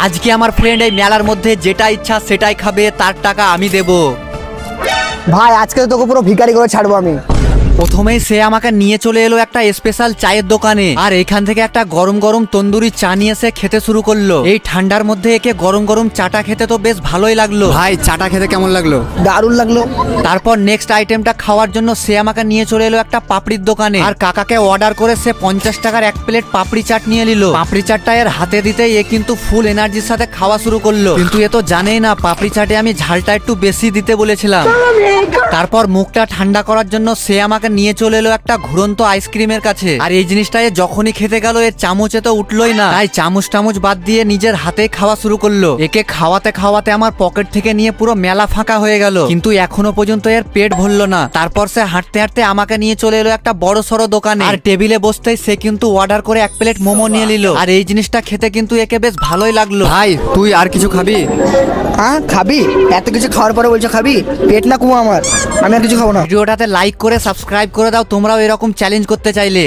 আজকে আমার ফ্রেন্ড এই মেলার মধ্যে যেটা ইচ্ছা সেটাই খাবে, তার টাকা আমি দেব। ভাই আজকে তো তোকে পুরো ভিখারি করে ছাড়বো আমি। প্রথমেই সে আমাকে নিয়ে চলে এলো একটা স্পেশাল চায়ের দোকানে, আর এখান থেকে একটা গরম গরম তন্দুরি চা নিয়ে সে খেতে শুরু করলো। এই ঠান্ডার মধ্যে একে গরম গরম চাটা খেতে তো বেশ ভালোই লাগলো। ভাই চাটা খেতে কেমন লাগলো? দারুণ লাগলো। তারপর নেক্সট আইটেমটা খাওয়ার জন্য সে আমাকে নিয়ে চলে এলো একটা পাপড়ির দোকানে, আর কাকাকে অর্ডার করে সে 50 টাকার এক প্লেট পাপড়ি চাট নিয়ে নিল। পাপড়ি চাটটা এর হাতে দিতেই এ কিন্তু ফুল এনার্জির সাথে খাওয়া শুরু করলো, কিন্তু এ তো জানেই না পাপড়ি চাটে আমি ঝালটা একটু বেশি দিতে বলেছিলাম। তারপর মুখটা ঠান্ডা করার জন্য সে আমাকে নিয়ে চলে এলো একটা ঘুরন্ত আইসক্রিমের কাছে, আর এই জিনিসটা এ যখনই খেতে গেল এর চামচে তো উঠলোই না, তাই চামচ টামচ বাদ দিয়ে নিজের হাতেই খাওয়া শুরু করলো। একে খাওয়াতে খাওয়াতে আমার পকেট থেকে নিয়ে পুরো মেলা ফাঁকা হয়ে গেল, কিন্তু এখনো পর্যন্ত এর পেট ভরলো না। তারপর সে হাঁটতে হাঁটতে আমাকে নিয়ে চলে এলো একটা বড় সড়ো দোকানে, আর টেবিলে বসতেই সে কিন্তু অর্ডার করে এক প্লেট মোমো নিয়ে নিল, আর এই জিনিসটা খেতে কিন্তু একে বেশ ভালোই লাগলো। ভাই তুই আর কিছু খাবি? হ্যাঁ খাবি? এত কিছু খাওয়ার পরে বলছো খাবি? পেট না কুমো আমার, আমি আর কিছু খাবো না। ভিডিওটাতে লাইক করে সাবস্ক্রাইব করে দাও তোমরাও এরকম চ্যালেঞ্জ করতে চাইলে।